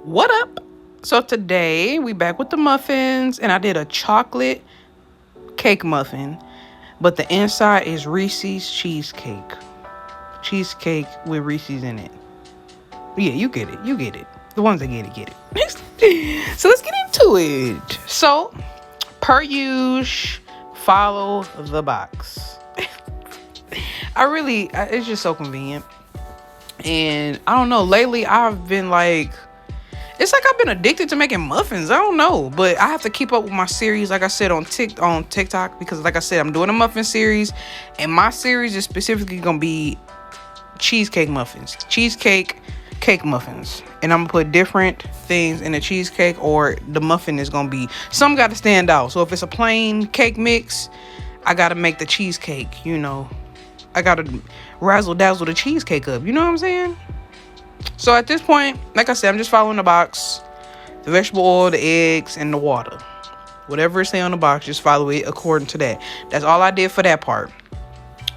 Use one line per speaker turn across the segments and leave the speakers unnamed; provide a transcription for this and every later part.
What up? So today we back with the muffins, and I did a chocolate cake muffin, but the inside is Reese's cheesecake. Cheesecake with Reese's in it. Yeah, you get it. You get it. The ones that get it. So let's get into it. So, per usual, follow the box. It's just so convenient. And I don't know, lately I've been like, it's like I've been addicted to making muffins. I don't know, but I have to keep up with my series, like I said on TikTok, because like I said, I'm doing a muffin series, and my series is specifically gonna be cheesecake muffins, cheesecake cake muffins, and I'm gonna put different things in the cheesecake, or the muffin is gonna be some got to stand out. So if it's a plain cake mix, I gotta make the cheesecake. I gotta razzle dazzle the cheesecake up. You know what I'm saying? So at this point, like I said, I'm just following the box. The vegetable oil, the eggs, and the water. Whatever it say on the box, just follow it according to that. That's all I did for that part.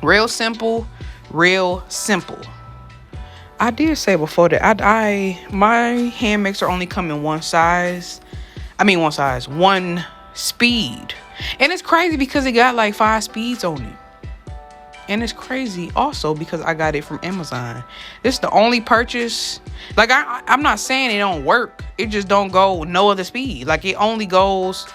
Real simple, real simple. I did say before that my hand mixer only come in one speed. And it's crazy because it got like 5 speeds on it. And it's crazy also because I got it from Amazon. This is the only purchase. Like, I'm not saying it don't work. It just don't go no other speed. Like, it only goes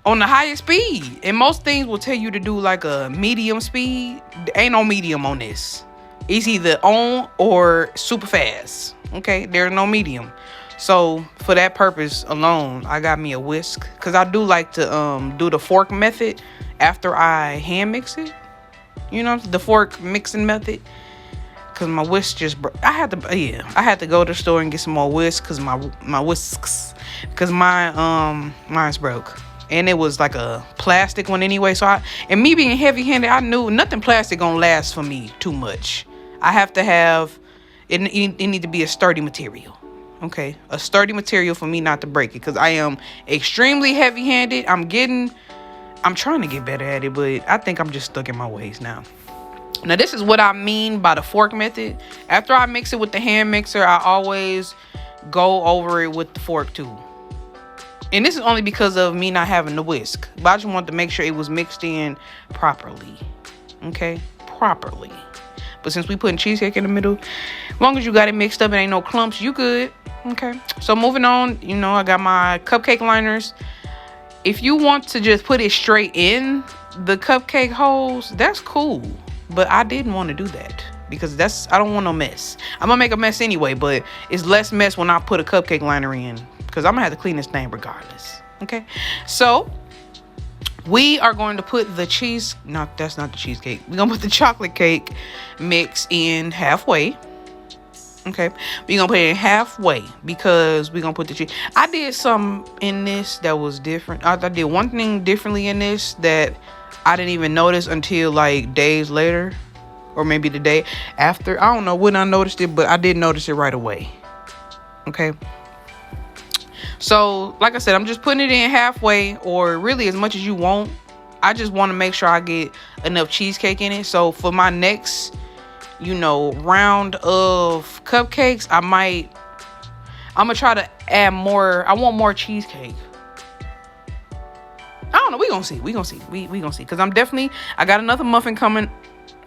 on the highest speed. And most things will tell you to do like a medium speed. There ain't no medium on this. It's either on or super fast. Okay, there's no medium. So for that purpose alone, I got me a whisk. Because I do like to do the fork method after I hand mix it. The fork mixing method. Cause my whisk just I had to go to the store and get some more whisks, cause my whisks, cause mine's broke, and it was like a plastic one anyway. So me being heavy handed, I knew nothing plastic gonna last for me too much. I have to have it need to be a sturdy material. Okay, a sturdy material for me not to break it, cause I am extremely heavy handed. I'm trying to get better at it, but I think I'm just stuck in my ways now. Now, this is what I mean by the fork method. After I mix it with the hand mixer, I always go over it with the fork too. And this is only because of me not having the whisk. But I just wanted to make sure it was mixed in properly. Okay? Properly. But since we putting cheesecake in the middle, as long as you got it mixed up and ain't no clumps, you good. Okay? So moving on, I got my cupcake liners. If you want to just put it straight in the cupcake holes, that's cool. But I didn't want to do that because I don't want no mess. I'm going to make a mess anyway, but it's less mess when I put a cupcake liner in, because I'm going to have to clean this thing regardless. Okay? So we are going to put that's not the cheesecake. We're going to put the chocolate cake mix in halfway. Okay, we're gonna put it in halfway because we're gonna put the cheese. I did some in this that was different. I did one thing differently in this that I didn't even notice until like days later, or maybe the day after. I don't know when I noticed it, but I did notice it right away. Okay, so like I said, I'm just putting it in halfway, or really as much as you want. I just want to make sure I get enough cheesecake in it. So for my next round of cupcakes, I'm gonna try to add more. I want more cheesecake. I don't know. We gonna see. We gonna see. Cause I got another muffin coming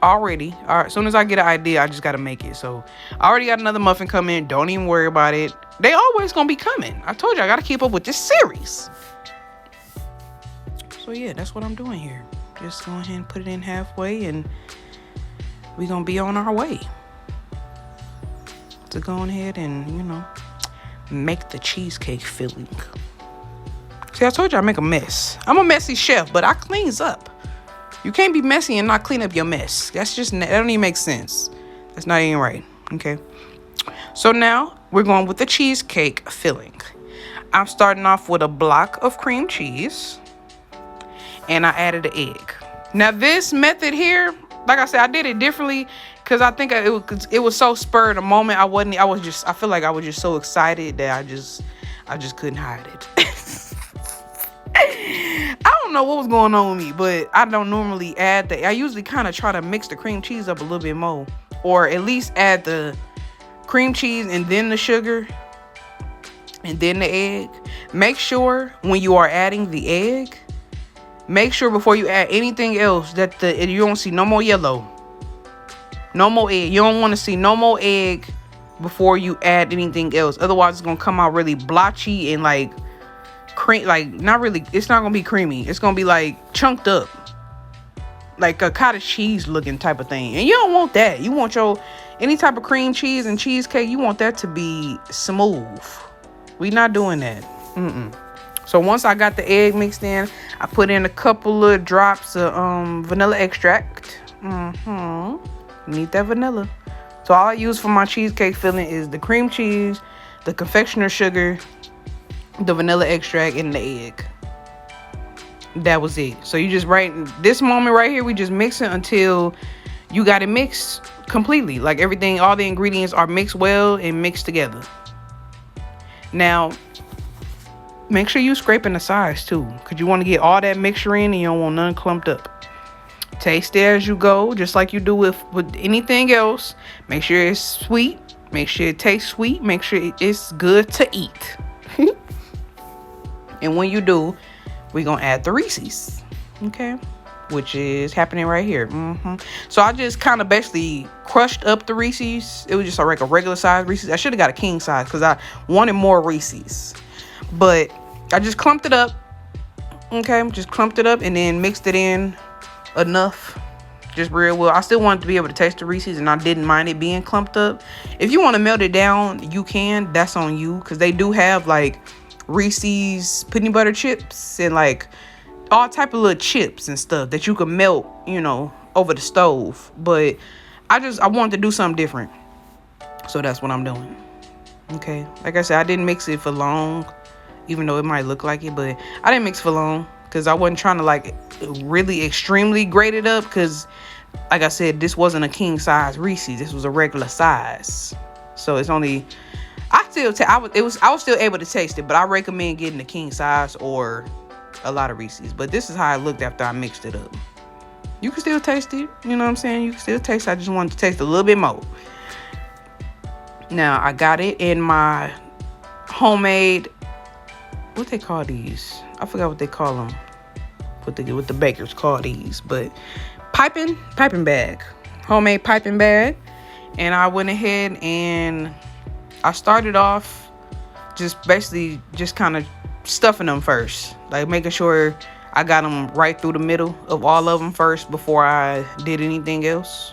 already. All right. As soon as I get an idea, I just gotta make it. So I already got another muffin coming. Don't even worry about it. They always gonna be coming. I told you I gotta keep up with this series. So yeah, that's what I'm doing here. Just go ahead and put it in halfway, and we're gonna be on our way to go ahead and make the cheesecake filling. See, I told you I make a mess. I'm a messy chef, but I cleans up. You can't be messy and not clean up your mess. That don't even make sense. That's not even right. Okay, so now we're going with the cheesecake filling. I'm starting off with a block of cream cheese, and I added an egg. Now this method here, like I said, I did it differently because I think it was so spur of the moment. I feel like I was just so excited that I just couldn't hide it. I don't know what was going on with me, but I don't normally I usually kind of try to mix the cream cheese up a little bit more, or at least add the cream cheese and then the sugar. and then the egg. Make sure when you are adding the egg, make sure before you add anything else that you don't see no more yellow. No more egg. You don't want to see no more egg before you add anything else. Otherwise, it's going to come out really blotchy and like cream. Like, not really. It's not going to be creamy. It's going to be like chunked up. Like a cottage cheese looking type of thing. And you don't want that. You want any type of cream cheese and cheesecake, you want that to be smooth. We not doing that. So once I got the egg mixed in, I put in a couple of drops of vanilla extract. Need that vanilla. So all I use for my cheesecake filling is the cream cheese, the confectioner sugar, the vanilla extract, and the egg. That was it. So you just this moment right here, we just mix it until you got it mixed completely. Like everything, all the ingredients are mixed well and mixed together. Now, make sure you scraping the sides too, because you want to get all that mixture in and you don't want none clumped up. Taste it as you go, just like you do with anything else. Make sure it's sweet. Make sure it tastes sweet. Make sure it's good to eat. And when you do, we're going to add the Reese'S. Okay? Which is happening right here. So I just kind of basically crushed up the Reese'S. It was just like a regular size Reese'S. I should have got a king size because I wanted more Reese'S. But I just clumped it up. Okay? Just clumped it up and then mixed it in enough, just real well. I still wanted to be able to taste the Reese's, and I didn't mind it being clumped up. If you want to melt it down, you can. That's on you, because they do have like Reese's peanut butter chips and like all type of little chips and stuff that you can melt, over the stove. But I wanted to do something different, so that's what I'm doing. Okay, like I said, I didn't mix it for long, even though it might look like it, but I didn't mix for long because I wasn't trying to like really extremely grate it up, because like I said, this wasn't a king size Reese's. This was a regular size. So it's only, I was still able to taste it, but I recommend getting the king size or a lot of Reese's. But this is how it looked after I mixed it up. You can still taste it. You know what I'm saying? You can still taste it. I just wanted to taste a little bit more. Now I got it in my homemade, what they call these? I forgot what they call them. What the bakers call these, but piping bag, homemade piping bag. And I went ahead and I started off just basically just kind of stuffing them first, like making sure I got them right through the middle of all of them first before I did anything else.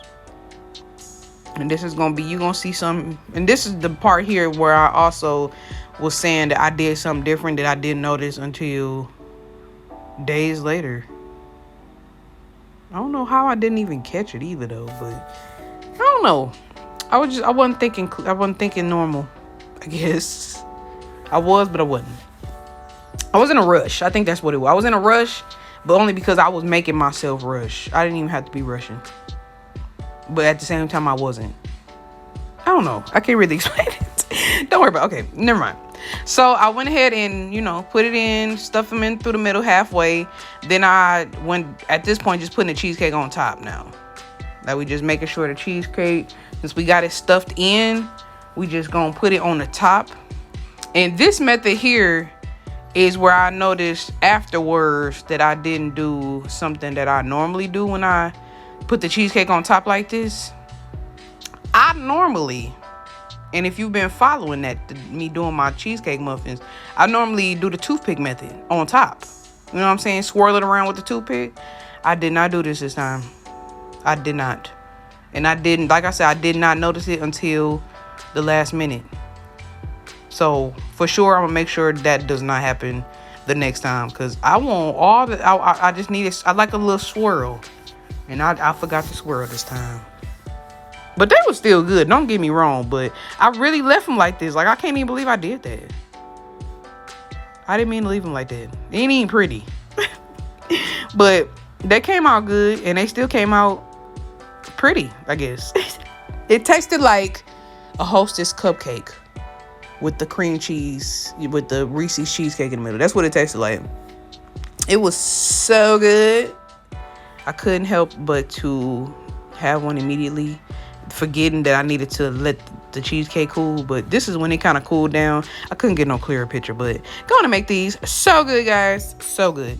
And this is gonna be, you're gonna see some, and this is the part here where I also was saying that I did something different that I didn't notice until days later. I don't know how I didn't even catch it either though, but I don't know. I wasn't thinking normal, I guess. I was, but I wasn't. I was in a rush. I think that's what it was. I was in a rush, but only because I was making myself rush. I didn't even have to be rushing. But at the same time, I wasn't. I don't know. I can't really explain it. Don't worry about it. Okay, never mind. So I went ahead and, put it in, stuff them in through the middle halfway. Then I went, at this point, just putting the cheesecake on top now. Like, we just making sure the cheesecake, since we got it stuffed in, we just gonna put it on the top. And this method here is where I noticed afterwards that I didn't do something that I normally do when I put the cheesecake on top like this. I normally, and if you've been following me doing my cheesecake muffins, I normally do the toothpick method on top. You know what I'm saying? Swirl it around with the toothpick. I did not do this time. I did not. And I didn't, like I said, I did not notice it until the last minute. So for sure, I'm gonna make sure that does not happen the next time, because I want all the, I just need it. I like a little swirl, and I forgot to swirl this time. But they were still good, don't get me wrong, but I really left them like this. Like, I can't even believe I did that. I didn't mean to leave them like that. They ain't even pretty. But they came out good, and they still came out pretty, I guess. It tasted like a Hostess cupcake with the cream cheese, with the Reese's cheesecake in the middle. That's what it tasted like. It was so good. I couldn't help but to have one immediately, forgetting that I needed to let the cheesecake cool, but this is when it kind of cooled down. I couldn't get no clearer picture, but going to make these so good, guys. So good.